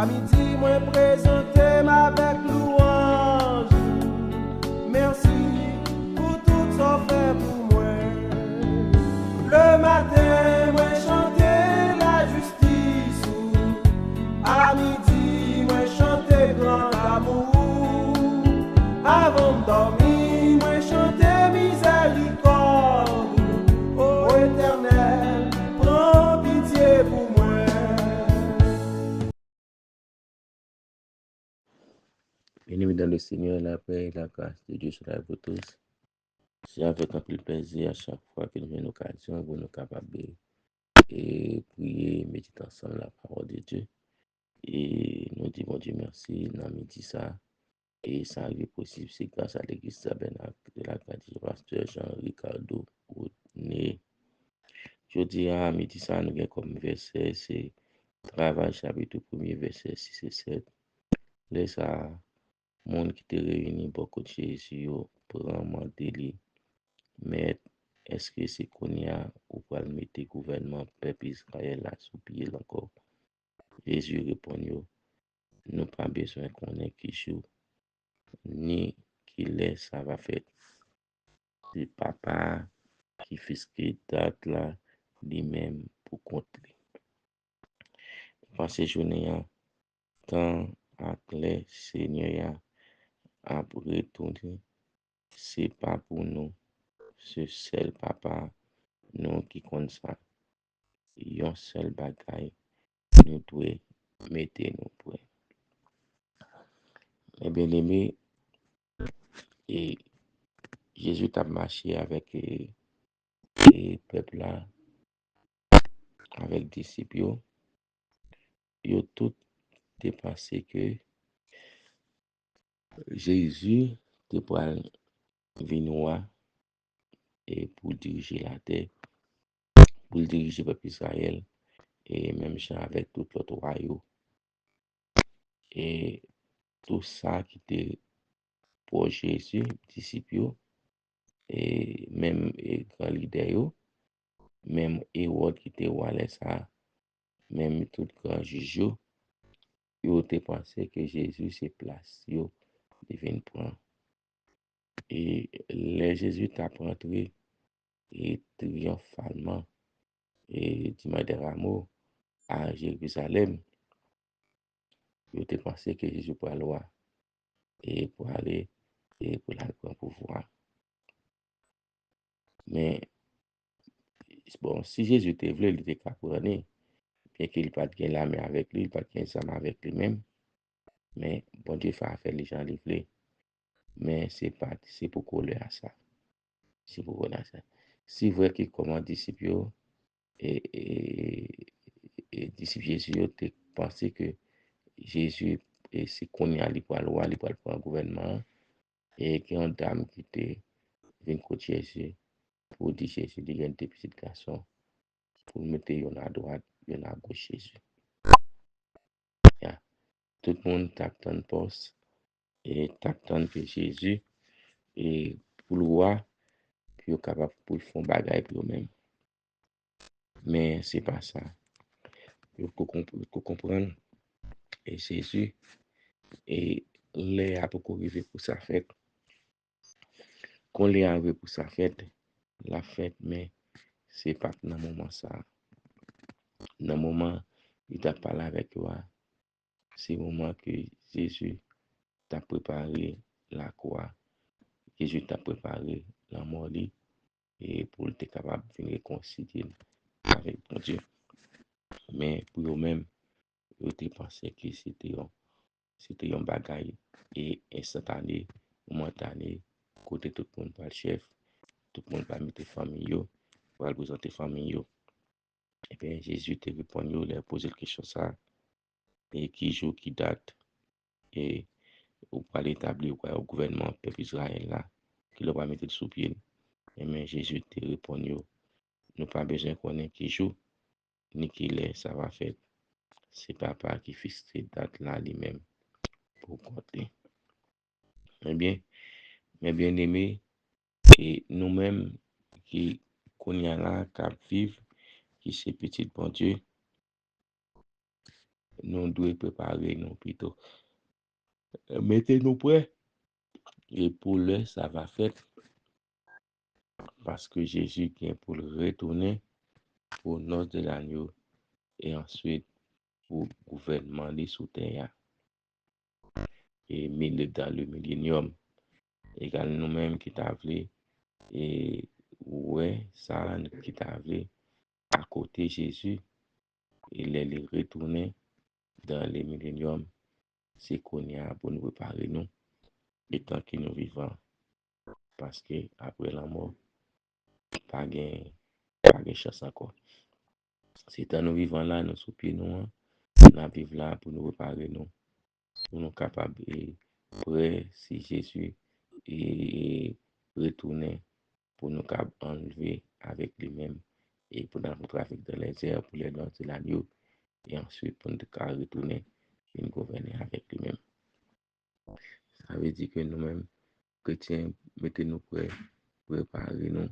midi, moi présenter avec louange. Merci pour tout ça fait pour moi. Le matin, moi chanter la justice. À midi, moi chanter grand amour. Avant de dormir, moi chanter miséricorde. Ô Éternel, prends pitié pour moi. Bien-aimés dans le Seigneur, la paix et la grâce de Dieu soit avec vous tous. C'est avec un peu de plaisir à chaque fois que nous avons une occasion pour nous capables et prier, méditer ensemble la parole de Dieu. Et nous disons, bon Dieu, merci, nous avons dit ça. Et ça arrive possible, c'est grâce à l'église Tabernacle de la grâce du pasteur Jean-Ricardo Rodney. Je dis à midi ça, nous avons comme verset, c'est Travail chapitre 1er, verset 6 et 7. Laisse ça, monde qui te réunit beaucoup de Jésus, prend mandeli. Mais est-ce que c'est qu'on y a ou pas le mettre gouvernement peuple Israël là sous pied encore? Jésus répond, nous pas besoin qu'on ait qui joue, ni qui laisse ça va faire. C'est papa qui fait date là, lui-même pour compter. Dans ces journées, quand le Seigneur a retourné, c'est pas pour nous, ce seul papa, nous qui compte ça. Yon seul bagaille, nous devons mettre nous prêts. Eh bien, aimé, et Jésus a marché avec le peuple là, avec les disciples. Ils ont tout dépensé que Jésus était pour venir et pour diriger la terre, pour diriger le peuple Israël, et même gens avec tout l'autre royaume. Et tout ça qui était pour Jésus, disciples, et même les grands leaders, même Hérode qui était roi ça, même tout grand juge, ils ont pensé que Jésus c'est place, yo devait prendre. Et le Jésus t'a rentré et triomphalement et dimanche de Rameau à Jérusalem, ils ont pensé que Jésus pour aller et pour aller et pour aller prendre pouvoir. Mais bon, si Jésus était venu, il était capable, bien qu'il pas de l'armée avec lui, il pas de ensemble avec lui-même. Mais bon Dieu fait faire les gens livrer. Mais c'est pour coller à ça. C'est pour coller à ça. Si vous voyez comment disciples et, et, et disciples Jésus ont pensé que Jésus c'est qu'on y a pour la loi, pour le gouvernement, et qu'il y a une dame qui était venue côté Jésus pour dire Jésus, il y a un petit garçon pour mettre yon à droite, yon à gauche Jésus. Yeah. Tout le monde tape dans le poste et tape dans que Jésus et pour le roi, puis est capable pour faire bagaille pour eux-mêmes. Mais c'est pas ça. Il faut comprendre. Et Jésus, et les a beaucoup arrivé pour sa fête. Quand les arrivé pour sa fête, la fête, mais c'est pas dans le moment ça. Dans le moment, il t'a parlé avec toi. C'est le moment que Jésus t'a préparé la croix. Jésus t'a préparé la mort et pour être capable de venir réconcilier avec mon Dieu. Mais pour eux-mêmes, ils ont pensé que c'était un bagaille et instantané, momentané, côté tout le monde par le chef, tout le monde va mettre famille, va présenter famille. Et bien Jésus te répond, il a posé la question ça, et qui joue, qui date, et ou pas l'établir au gouvernement peuple Israël là, qui le va mettre sous pied. Et bien Jésus te répond, nous pas besoin qu'on ait qui joue, ni qui l'est, ça va faire. C'est papa qui fixe cette date là lui-même pour compter. Eh bien, mes bien-aimés, et nous-mêmes qui connaissons là, qui vivent, qui c'est petit bon Dieu, nous devons préparer nous plutôt. Mettez-nous prêts. Et pour le, ça va faire parce que Jésus vient pour le retourner pour noces de l'agneau et ensuite pour gouvernement des sous terre et dans le millénium. Également nous-mêmes qui t'avons et ouais, ça qui t'avons à côté Jésus, il est retourné dans le millénium. C'est qu'on y a pour nous préparer nous, et tant que nous vivons, parce que après la mort, pas de chance encore. C'est tant nous vivons là, nous soupirons, nous vivons là pour nous préparer nous, pour nous capables et prêts si Jésus est retourné pour nous enlever avec lui-même et pour nous trafic dans les airs pour les dents de l'agneau et ensuite pour nous retourner et nous gouverner avec lui-même. Ça veut dire que nous-mêmes, chrétiens, mettez-nous prêts, préparez-nous,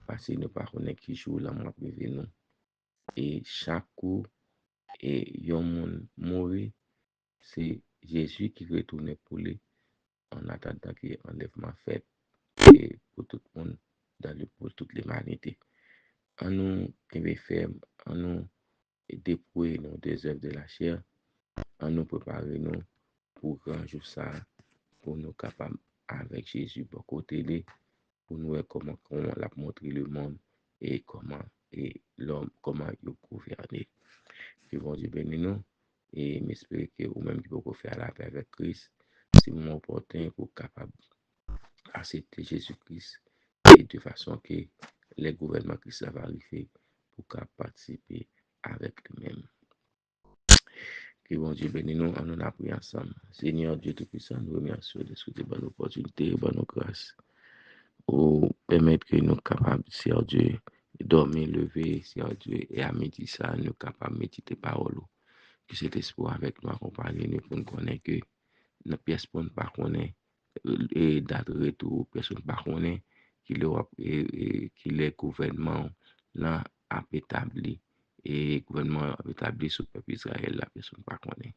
parce que nous ne pas connaître qui joue la mort privé nous. Et chaque coup, et yon monde mourir, c'est Jésus qui retourne pour lui en attendant que l'enlèvement fait et pour tout le monde, pour toute l'humanité. En nous, ferme, en nous dépouiller nos des œuvres de la chair, en nous préparer nous pour grand jour ça, pour nous capables avec Jésus pour côté pour nous voir comment on l'a montré le monde et comment et l'homme comment il gouverner. Que bon Dieu bénisse nous et m'espère que vous même qui pouvez faire la paix avec Christ, c'est le moment opportun pour capable accepter Jésus-Christ et de façon que les gouvernements qui va arriver pour participer avec lui-même. Que bon Dieu bénisse nous, on a pris ensemble. Seigneur Dieu Tout-Puissant, nous remercions de cette bonne opportunité, bonne grâce, pour permettre que nous soyons capables, Seigneur Dieu, de dormir, lever, Seigneur Dieu, et à midi ça, nous sommes capables de méditer parole. Que cet espoir avec nous accompagne nous pour nous connaître que nos pièces pour ne pas connaître et date retour, personne ne pas connaître qu'il est gouvernement là a établi et gouvernement a établi sur le peuple Israël, la personne ne pas connaître.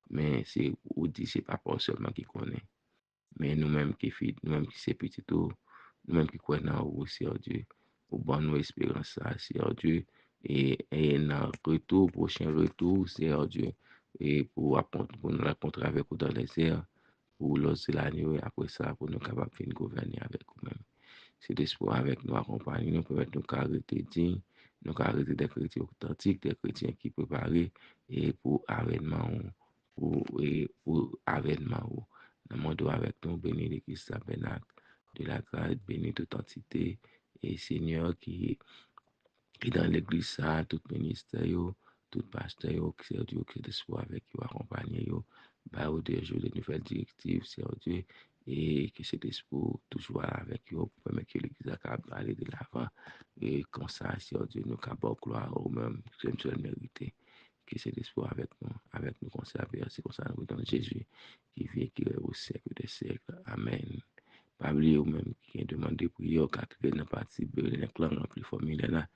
Mais c'est ou dit c'est pas pour seulement qui connaît, mais nous-mêmes qui fit, nous-mêmes qui c'est petit tout, nous-mêmes qui croyons en vous, Seigneur Dieu, pour bonne nous espérance, Seigneur Dieu, et dans retour, prochain retour, Seigneur Dieu, et pour nous rencontrer avec vous dans les airs, pour l'oser l'agneau, et après ça, pour nous capables de gouverner avec vous-même. C'est l'espoir avec nous accompagner, nous permettre nous arrêter dignes, nous arrêter des chrétiens authentiques, des chrétiens qui préparent et pour avènement, pour avènement. Dans le monde avec nous, béni l'Église tabernacle, de la grâce, béni toute entité, et Seigneur qui dans l'église, ça, tout ministère, tout pasteur, qui c'est Dieu, qui est l'espoir avec vous, accompagner, bah, au déjeuner, des nouvelles directives, c'est Dieu, et que cet espoir toujours avec vous, pour permettre que l'église capable d'aller de l'avant, et comme ça, c'est Dieu, nous capable de gloire au même, c'est une seule mérité, que cet espoir avec nous conserver, c'est comme ça, nous dans Jésus, qui vit, qui est au siècle des siècles. Amen. Pas oublier ou même qui a demandé prière, qui a participé, les clans remplis formulaire là,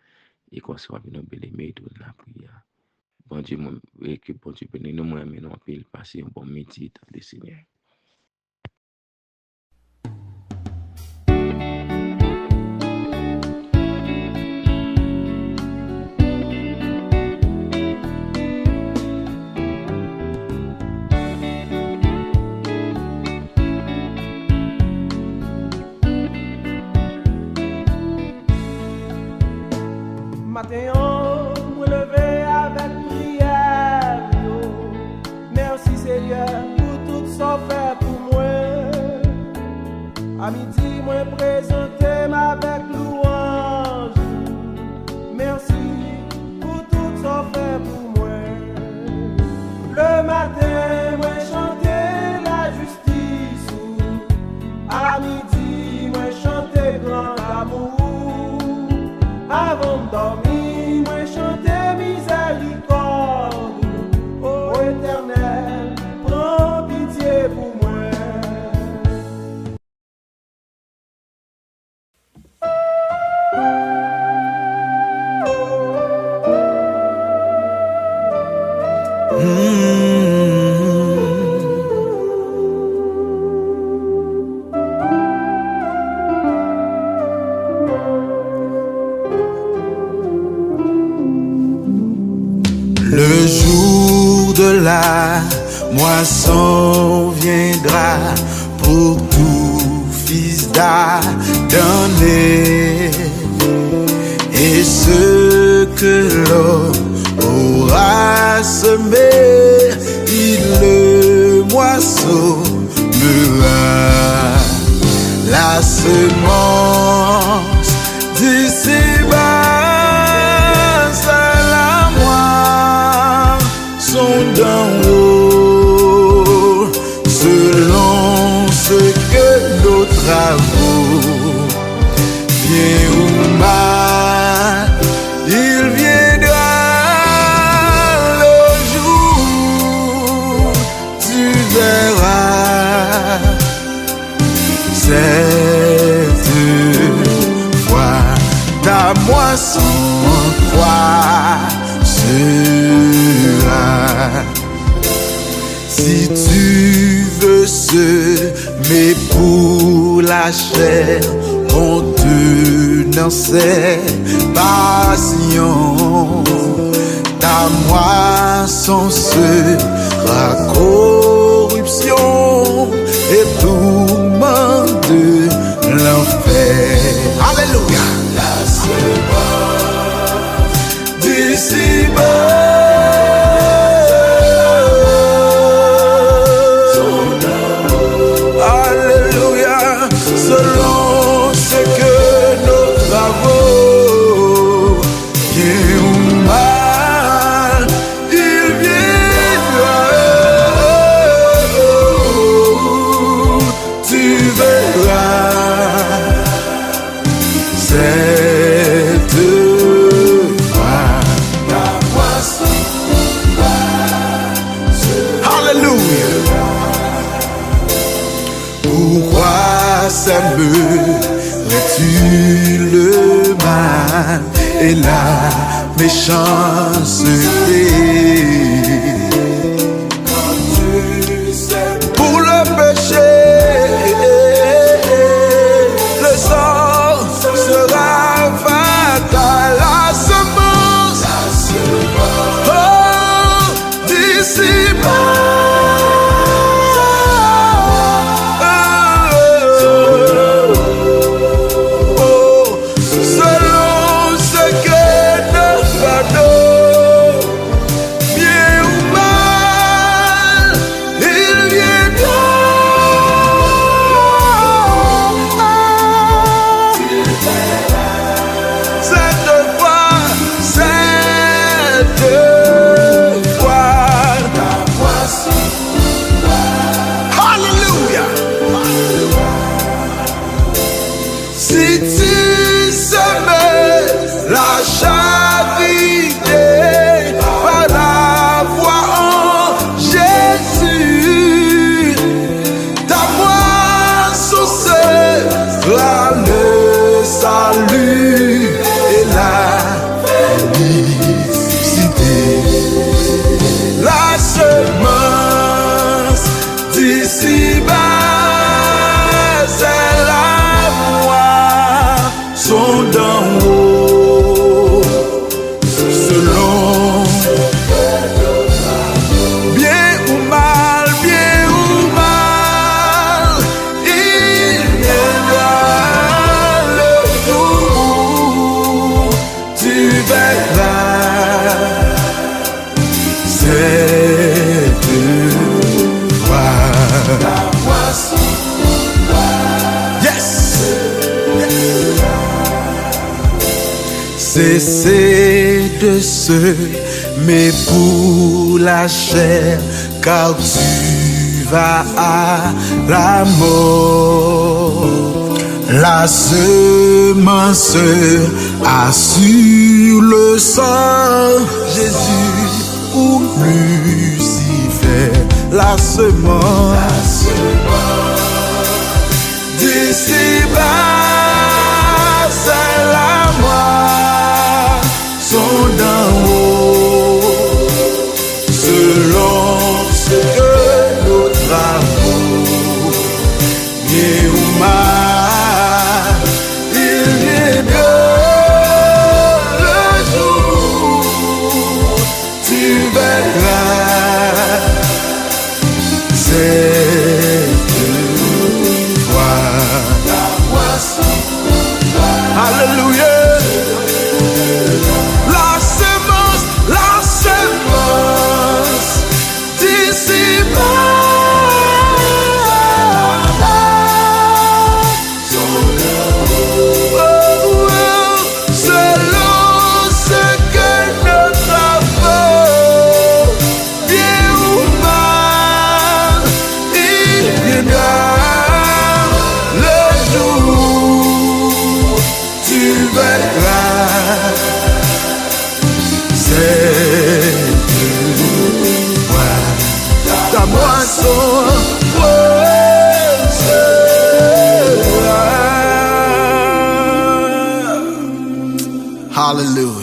et qu'on soit bien bien-aimé de la prière. Bon Dieu, et que bon Dieu bénisse nous, moi, mais non, puis passer un bon midi dans le Seigneur. Matin, me lever avec prière. Merci Seigneur pour tout ça fait pour moi. À midi, moi présenter avec louange. Merci pour tout ça fait pour moi. Le matin, moi chanter la justice. À midi, moi chanter grand amour. Avant de dormir, moi chanter miséricorde. Ô Éternel, prends pitié pour moi. Le jour de la moisson viendra pour tout fils d'Adam, et ce que l'homme aura semé, il le moissonnera. La semence d'ici-bas, c'est la moisson d'en haut, selon ce que nos travaux, bien ou mal, il viendra le jour, tu verras cette fois ta moisson croissera. Si tu veux semer pour la chair, contenant ses passions, ta moisson sera corruption et tourment de l'enfer. Alléluia. La semence d'ici-bas, alléluia, selon ce que nos travaux, bien ou mal, il viendra. Tu verras cette fois ta moisson. Alléluia. Pourquoi sèmerais-tu le mal et la méchanceté? Pour le péché, le sang sera fatal. La semence, oh, d'ici-bas, selon ce que nos fardeaux, bien ou mal, il viendra. Cette fois, ta moisson. Alléluia. Si tu semais la charité par la foi en Jésus, ta moisson sera le salut et la félicité. La semence d'ici-bas, c'est la moisson d'en haut, selon bien ou mal, il viendra le jour, tu verras cette fois ta moisson. Yes. Cessez de semer pour la chair, car tu vas à la mort. La semence assure le sang, Jésus ou Lucifer. La semence d'ici-bas, c'est la moisson d'en haut, selon ce que nos travaux, bien ou mal, il viendra. Hallelujah.